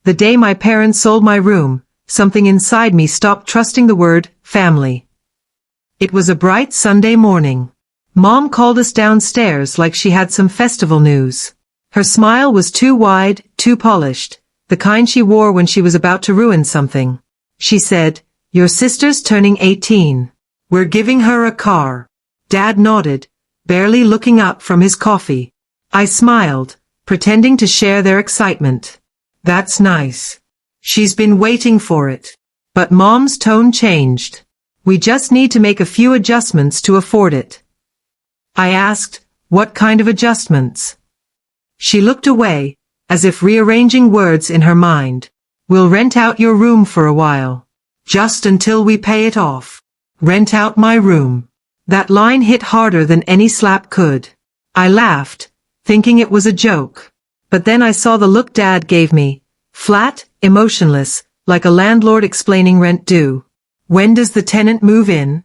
The day my parents sold my room, something inside me stopped trusting the word family. It was a bright Sunday morning. Mom called us downstairs like she had some festival news. Her smile was too wide, too polished, the kind she wore when she was about to ruin something. She said, "Your sister's turning 18. We're giving her a car." Dad nodded, barely looking up from his coffee. I smiled, pretending to share their excitement. "That's nice. She's been waiting for it." But Mom's tone changed. "We just need to make a few adjustments to afford it." I asked, "What kind of adjustments?" She looked away, as if rearranging words in her mind. "We'll rent out your room for a while. Just until we pay it off." Rent out my room. That line hit harder than any slap could. I laughed, thinking it was a joke. But then I saw the look Dad gave me, flat, emotionless, like a landlord explaining rent due. "When does the tenant move in?"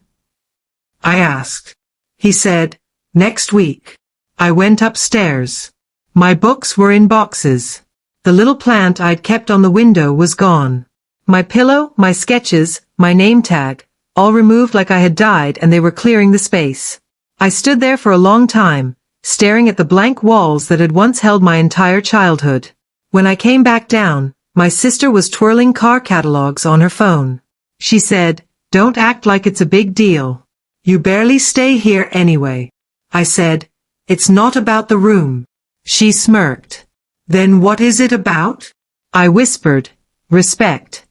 I asked. He said, "Next week." I went upstairs. My books were in boxes. The little plant I'd kept on the window was gone. My pillow, my sketches, my name tag, all removed like I had died and they were clearing the space. I stood there for a long time, staring at the blank walls that had once held my entire childhood. When I came back down, my sister was twirling car catalogs on her phone. She said, "Don't act like it's a big deal. You barely stay here anyway." I said, "It's not about the room." She smirked. "Then what is it about?" I whispered, "Respect."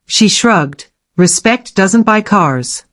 She shrugged. "Respect doesn't buy cars."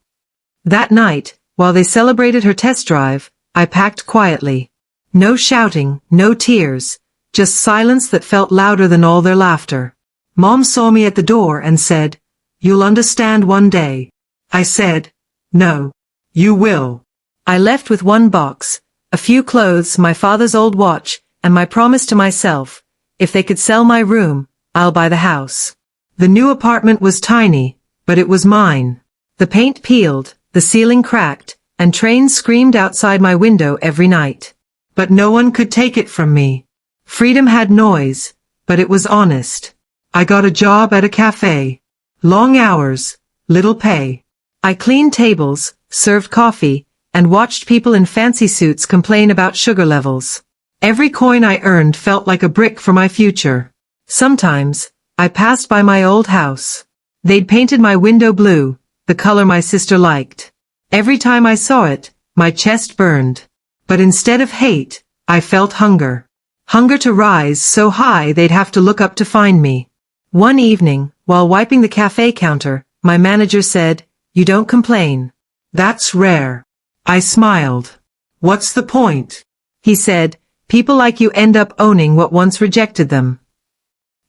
That night, while they celebrated her test drive, I packed quietly. No shouting, no tears, just silence that felt louder than all their laughter. Mom saw me at the door and said, "You'll understand one day." I said, "No. You will." I left with one box, a few clothes, my father's old watch, and my promise to myself, if they could sell my room, I'll buy the house. The new apartment was tiny, but it was mine. The paint peeled, the ceiling cracked, and trains screamed outside my window every night. But no one could take it from me. Freedom had noise, but it was honest. I got a job at a cafe. Long hours, little pay. I cleaned tables, served coffee, and watched people in fancy suits complain about sugar levels. Every coin I earned felt like a brick for my future. Sometimes, I passed by my old house. They'd painted my window blue, the color my sister liked. Every time I saw it, my chest burned. But instead of hate, I felt hunger. Hunger to rise so high they'd have to look up to find me. One evening, while wiping the cafe counter, my manager said, "You don't complain. That's rare." I smiled. "What's the point?" He said, "People like you end up owning what once rejected them."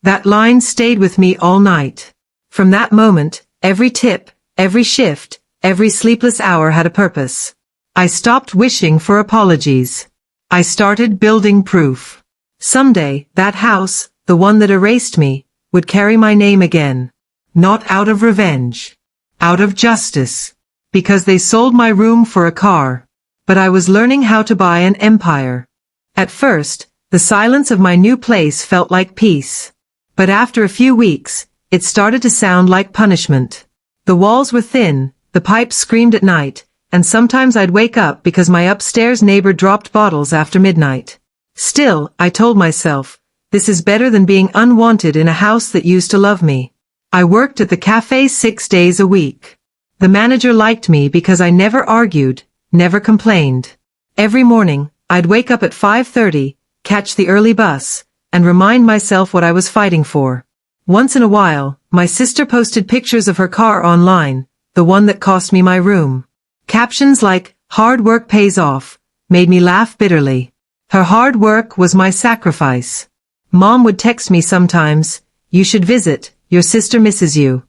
That line stayed with me all night. From that moment, every tip, every shift, every sleepless hour had a purpose. I stopped wishing for apologies. I started building proof. Someday, that house, the one that erased me, would carry my name again. Not out of revenge. Out of justice. Because they sold my room for a car. But I was learning how to buy an empire. At first, the silence of my new place felt like peace. But after a few weeks, it started to sound like punishment. The walls were thin, the pipes screamed at night, and sometimes I'd wake up because my upstairs neighbor dropped bottles after midnight. Still, I told myself, this is better than being unwanted in a house that used to love me. I worked at the cafe 6 days a week. The manager liked me because I never argued, never complained. Every morning, I'd wake up at 5:30, catch the early bus, and remind myself what I was fighting for. Once in a while, my sister posted pictures of her car online, the one that cost me my room. Captions like, "Hard work pays off," made me laugh bitterly. Her hard work was my sacrifice. Mom would text me sometimes, "You should visit, your sister misses you."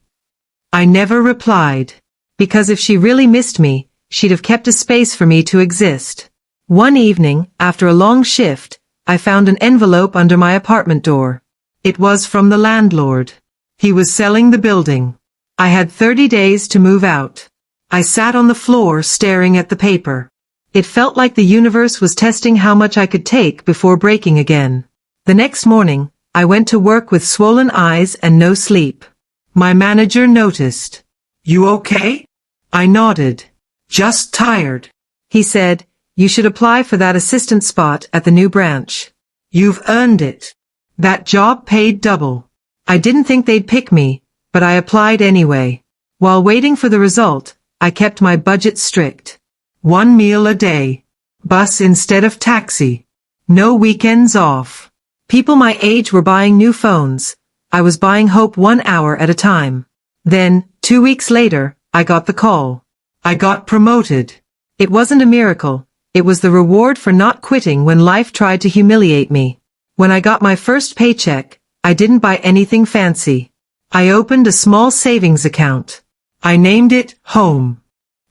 I never replied. Because if she really missed me, she'd have kept a space for me to exist. One evening, after a long shift, I found an envelope under my apartment door. It was from the landlord. He was selling the building. I had 30 days to move out. I sat on the floor staring at the paper. It felt like the universe was testing how much I could take before breaking again. The next morning, I went to work with swollen eyes and no sleep. My manager noticed. "You okay?" I nodded. "Just tired." He said, "You should apply for that assistant spot at the new branch. You've earned it." That job paid double. I didn't think they'd pick me, but I applied anyway. While waiting for the result, I kept my budget strict. 1 meal a day. Bus instead of taxi. No weekends off. People my age were buying new phones. I was buying hope 1 hour at a time. Then, 2 weeks later, I got the call. I got promoted. It wasn't a miracle. It was the reward for not quitting when life tried to humiliate me. When I got my first paycheck, I didn't buy anything fancy. I opened a small savings account. I named it Home.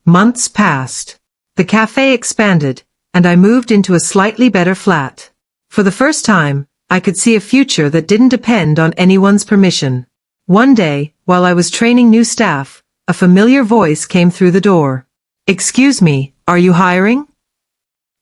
Months passed. The cafe expanded, and I moved into a slightly better flat. For the first time, I could see a future that didn't depend on anyone's permission. One day, while I was training new staff, a familiar voice came through the door. "Excuse me, are you hiring?"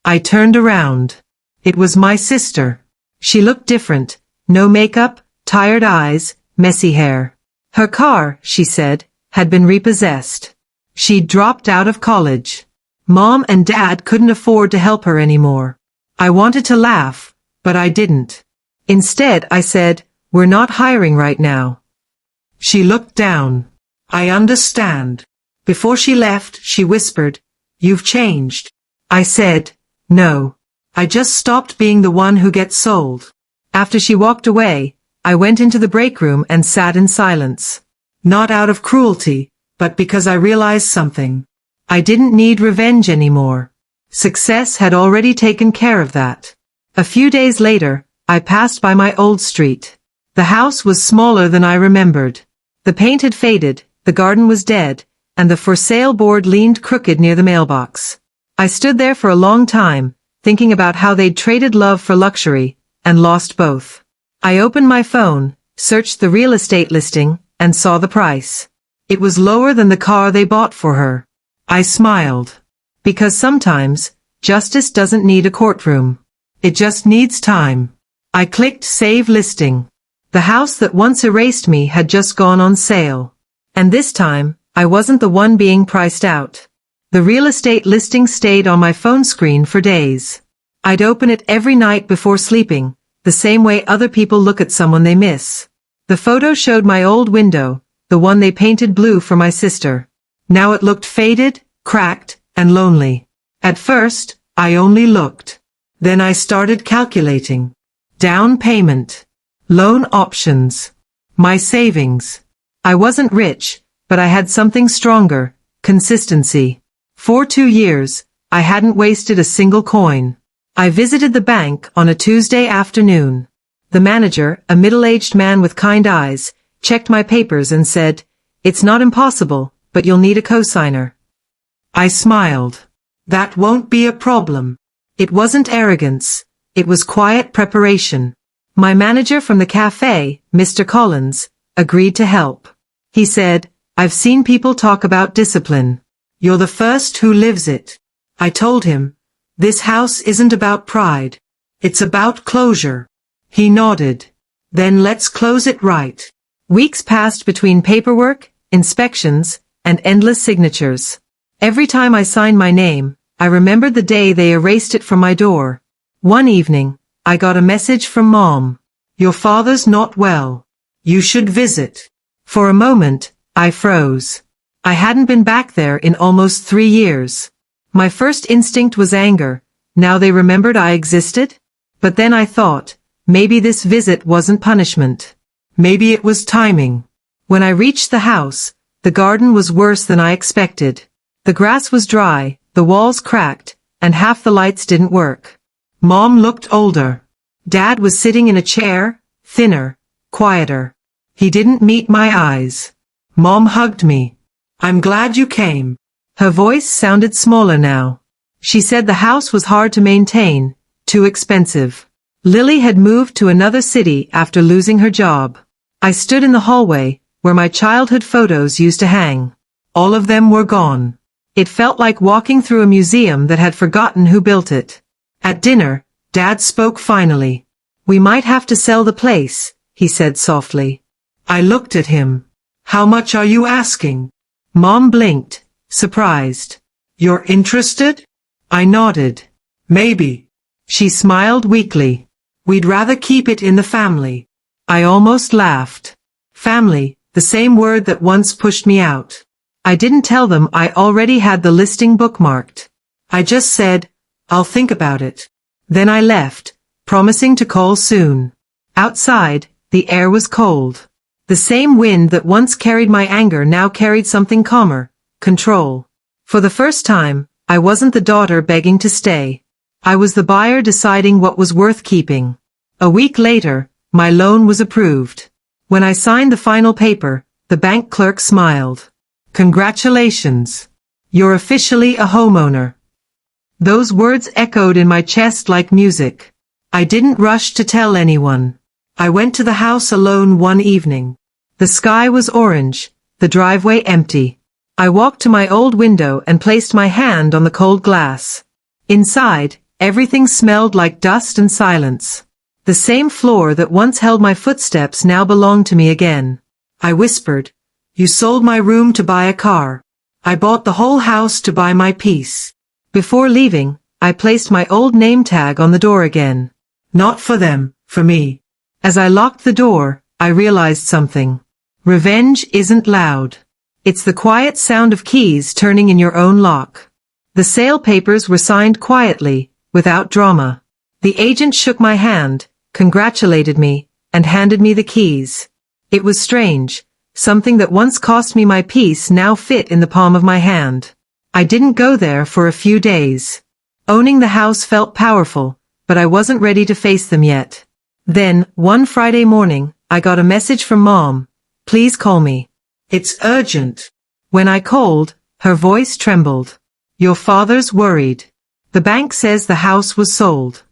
I turned around. It was my sister. She looked different. No makeup, tired eyes, messy hair. Her car, she said, had been repossessed. She'd dropped out of college. Mom and Dad couldn't afford to help her anymore. I wanted to laugh, but I didn't. Instead, I said, "We're not hiring right now." She looked down. "I understand." Before she left, she whispered, "You've changed." I said, "No. I just stopped being the one who gets sold." After she walked away, I went into the break room and sat in silence. Not out of cruelty, but because I realized something. I didn't need revenge anymore. Success had already taken care of that. A few days later, I passed by my old street. The house was smaller than I remembered. The paint had faded, the garden was dead, and the for sale board leaned crooked near the mailbox. I stood there for a long time, thinking about how they'd traded love for luxury, and lost both. I opened my phone, searched the real estate listing, and saw the price. It was lower than the car they bought for her. I smiled. Because sometimes, justice doesn't need a courtroom. It just needs time. I clicked Save Listing. The house that once erased me had just gone on sale. And this time, I wasn't the one being priced out. The real estate listing stayed on my phone screen for days. I'd open it every night before sleeping, the same way other people look at someone they miss. The photo showed my old window, the one they painted blue for my sister. Now it looked faded, cracked, and lonely. At first, I only looked. Then I started calculating. Down payment. Loan options. My savings. I wasn't rich, but I had something stronger, consistency. For 2 years, I hadn't wasted a single coin. I visited the bank on a Tuesday afternoon. The manager, a middle-aged man with kind eyes, checked my papers and said, "It's not impossible, but you'll need a cosigner." I smiled. That won't be a problem. It wasn't arrogance. It was quiet preparation. My manager from the cafe, Mr. Collins, agreed to help. He said, "I've seen people talk about discipline. You're the first who lives it." I told him, "This house isn't about pride. It's about closure." He nodded. "Then let's close it right." Weeks passed between paperwork, inspections, and endless signatures. Every time I signed my name, I remembered the day they erased it from my door. One evening, I got a message from Mom. "Your father's not well. You should visit." For a moment, I froze. I hadn't been back there in almost 3 years. My first instinct was anger. Now they remembered I existed? But then I thought, maybe this visit wasn't punishment. Maybe it was timing. When I reached the house, the garden was worse than I expected. The grass was dry, the walls cracked, and half the lights didn't work. Mom looked older. Dad was sitting in a chair, thinner, quieter. He didn't meet my eyes. Mom hugged me. "I'm glad you came." Her voice sounded smaller now. She said the house was hard to maintain, too expensive. Lily had moved to another city after losing her job. I stood in the hallway, where my childhood photos used to hang. All of them were gone. It felt like walking through a museum that had forgotten who built it. At dinner, Dad spoke finally. We might have to sell the place, he said softly. I looked at him. How much are you asking? Mom blinked, surprised. You're interested? I nodded. Maybe. She smiled weakly. We'd rather keep it in the family. I almost laughed. Family, the same word that once pushed me out. I didn't tell them I already had the listing bookmarked. I just said, I'll think about it. Then I left, promising to call soon. Outside, the air was cold. The same wind that once carried my anger now carried something calmer, control. For the first time, I wasn't the daughter begging to stay. I was the buyer deciding what was worth keeping. A week later, my loan was approved. When I signed the final paper, the bank clerk smiled. Congratulations. You're officially a homeowner. Those words echoed in my chest like music. I didn't rush to tell anyone. I went to the house alone one evening. The sky was orange, the driveway empty. I walked to my old window and placed my hand on the cold glass. Inside, everything smelled like dust and silence. The same floor that once held my footsteps now belonged to me again. I whispered, You sold my room to buy a car. I bought the whole house to buy my peace. Before leaving, I placed my old name tag on the door again. Not for them, for me. As I locked the door, I realized something. Revenge isn't loud. It's the quiet sound of keys turning in your own lock. The sale papers were signed quietly, without drama. The agent shook my hand, congratulated me, and handed me the keys. It was strange. Something that once cost me my peace now fit in the palm of my hand. I didn't go there for a few days. Owning the house felt powerful, but I wasn't ready to face them yet. Then, one Friday morning, I got a message from Mom. Please call me. It's urgent. When I called, her voice trembled. Your father's worried. The bank says the house was sold.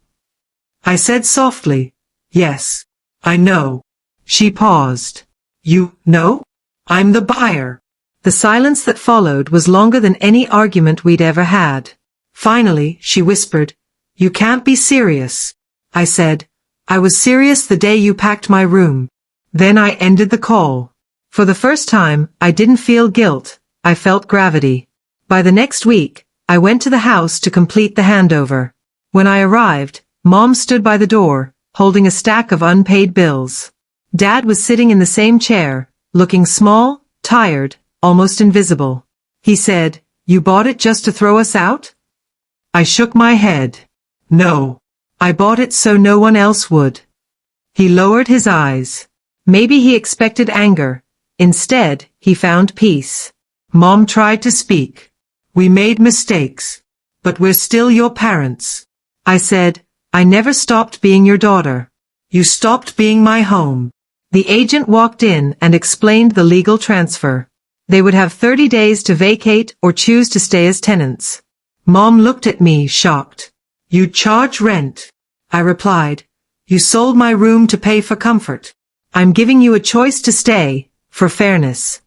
I said softly, Yes, I know. She paused. You know? I'm the buyer. The silence that followed was longer than any argument we'd ever had. Finally, she whispered, You can't be serious. I said, I was serious the day you packed my room. Then I ended the call. For the first time, I didn't feel guilt, I felt gravity. By the next week, I went to the house to complete the handover. When I arrived, Mom stood by the door, holding a stack of unpaid bills. Dad was sitting in the same chair, looking small, tired, almost invisible. He said, You bought it just to throw us out? I shook my head. No. I bought it so no one else would. He lowered his eyes. Maybe he expected anger. Instead, he found peace. Mom tried to speak. We made mistakes. But we're still your parents. I said, I never stopped being your daughter. You stopped being my home. The agent walked in and explained the legal transfer. They would have 30 days to vacate or choose to stay as tenants. Mom looked at me shocked. You charge rent. I replied. You sold my room to pay for comfort. I'm giving you a choice to stay, for fairness.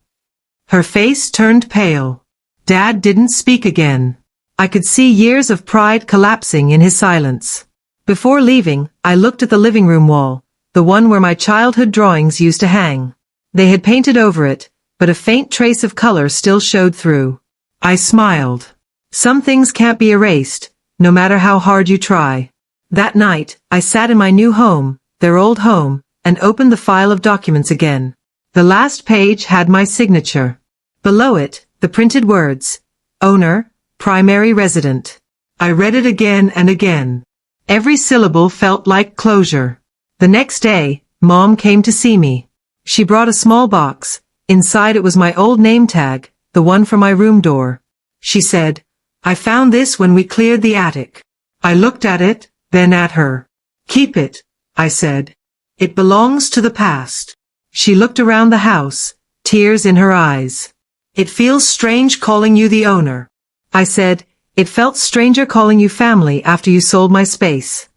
Her face turned pale. Dad didn't speak again. I could see years of pride collapsing in his silence. Before leaving, I looked at the living room wall, the one where my childhood drawings used to hang. They had painted over it, but a faint trace of color still showed through. I smiled. Some things can't be erased, no matter how hard you try. That night, I sat in my new home, their old home, and opened the file of documents again. The last page had my signature. Below it, the printed words, Owner, Primary Resident. I read it again and again. Every syllable felt like closure. The next day, Mom came to see me. She brought a small box. Inside it was my old name tag, the one for my room door. She said, I found this when we cleared the attic. I looked at it, then at her. Keep it, I said. It belongs to the past. She looked around the house, tears in her eyes. It feels strange calling you the owner. I said, it felt stranger calling you family after you sold my space.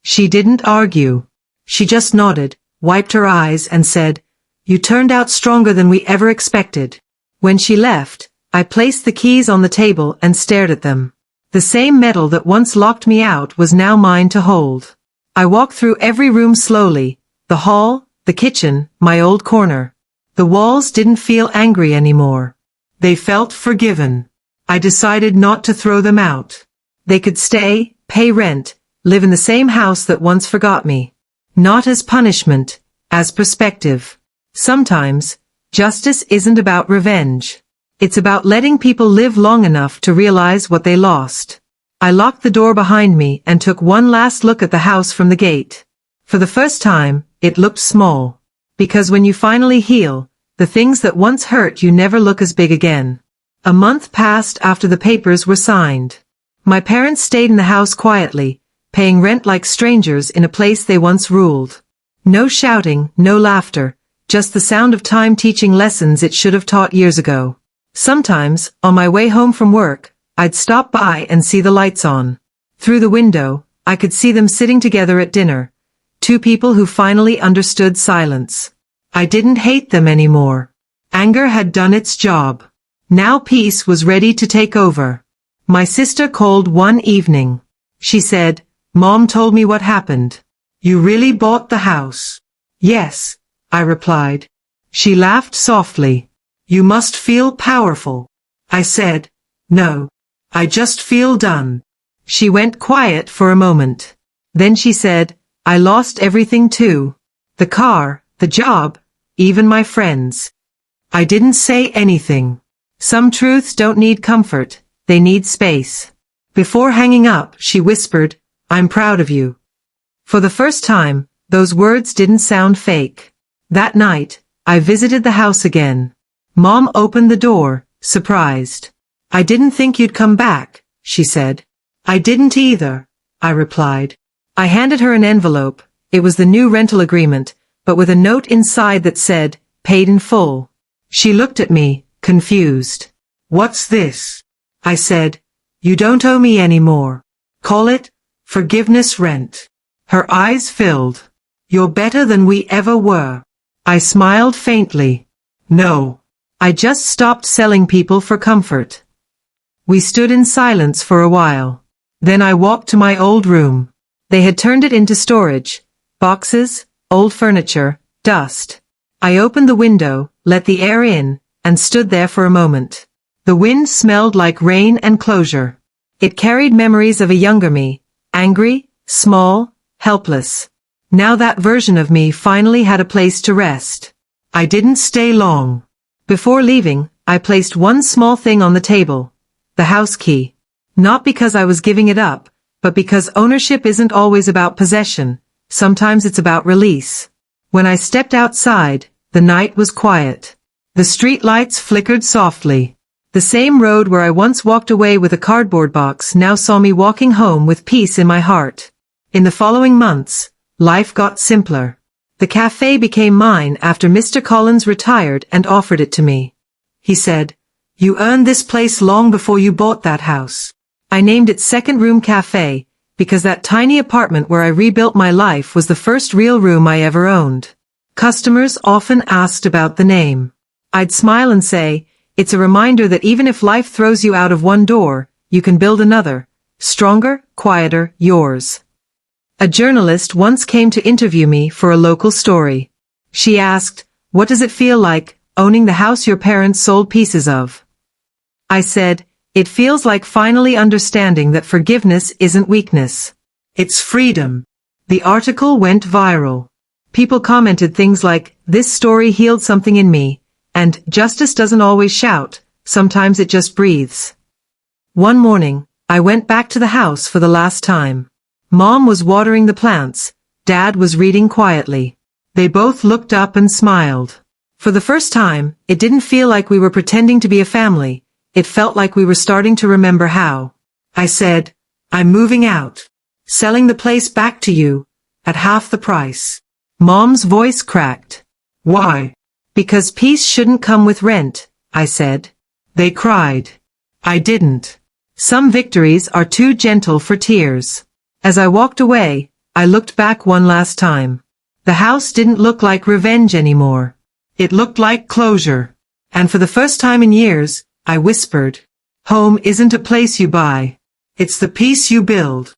She didn't argue. She just nodded, wiped her eyes and said, You turned out stronger than we ever expected. When she left, I placed the keys on the table and stared at them. The same metal that once locked me out was now mine to hold. I walked through every room slowly, the hall, the kitchen, my old corner. The walls didn't feel angry anymore. They felt forgiven. I decided not to throw them out. They could stay, pay rent, live in the same house that once forgot me. Not as punishment, as perspective. Sometimes, justice isn't about revenge. It's about letting people live long enough to realize what they lost. I locked the door behind me and took one last look at the house from the gate. For the first time, it looked small. Because when you finally heal, the things that once hurt you never look as big again. A month passed after the papers were signed. My parents stayed in the house quietly, paying rent like strangers in a place they once ruled. No shouting, no laughter, just the sound of time teaching lessons it should have taught years ago. Sometimes, on my way home from work, I'd stop by and see the lights on. Through the window, I could see them sitting together at dinner. Two people who finally understood silence. I didn't hate them anymore. Anger had done its job. Now peace was ready to take over. My sister called one evening. She said, "Mom told me what happened. You really bought the house?" "Yes," I replied. She laughed softly. "You must feel powerful." I said, "No. I just feel done." She went quiet for a moment. Then she said, "I lost everything too. The car, the job, even my friends." I didn't say anything. Some truths don't need comfort, they need space. Before hanging up, she whispered, "I'm proud of you." For the first time, those words didn't sound fake. That night, I visited the house again. Mom opened the door, surprised. "I didn't think you'd come back," she said. "I didn't either," I replied. I handed her an envelope. It was the new rental agreement, but with a note inside that said, "Paid in full." She looked at me, confused. "What's this?" I said, "You don't owe me any more. Call it forgiveness rent." Her eyes filled. "You're better than we ever were." I smiled faintly. "No. I just stopped selling people for comfort." We stood in silence for a while. Then I walked to my old room. They had turned it into storage. Boxes, old furniture, dust. I opened the window, let the air in, and stood there for a moment. The wind smelled like rain and closure. It carried memories of a younger me, angry, small, helpless. Now that version of me finally had a place to rest. I didn't stay long. Before leaving, I placed one small thing on the table. The house key. Not because I was giving it up, but because ownership isn't always about possession. Sometimes it's about release. When I stepped outside, the night was quiet. The street lights flickered softly. The same road where I once walked away with a cardboard box now saw me walking home with peace in my heart. In the following months, life got simpler. The cafe became mine after Mr. Collins retired and offered it to me. He said, "You earned this place long before you bought that house." I named it Second Room Cafe, because that tiny apartment where I rebuilt my life was the first real room I ever owned. Customers often asked about the name. I'd smile and say, "It's a reminder that even if life throws you out of one door, you can build another, stronger, quieter, yours." A journalist once came to interview me for a local story. She asked, "What does it feel like, owning the house your parents sold pieces of?" I said, "It feels like finally understanding that forgiveness isn't weakness. It's freedom." The article went viral. People commented things like, "This story healed something in me," and "Justice doesn't always shout, sometimes it just breathes." One morning, I went back to the house for the last time. Mom was watering the plants, Dad was reading quietly. They both looked up and smiled. For the first time, it didn't feel like we were pretending to be a family. It felt like we were starting to remember how. I said, "I'm moving out. Selling the place back to you, at half the price." Mom's voice cracked. "Why?" "Because peace shouldn't come with rent," I said. They cried. I didn't. Some victories are too gentle for tears. As I walked away, I looked back one last time. The house didn't look like revenge anymore. It looked like closure. And for the first time in years, I whispered, "Home isn't a place you buy. It's the peace you build."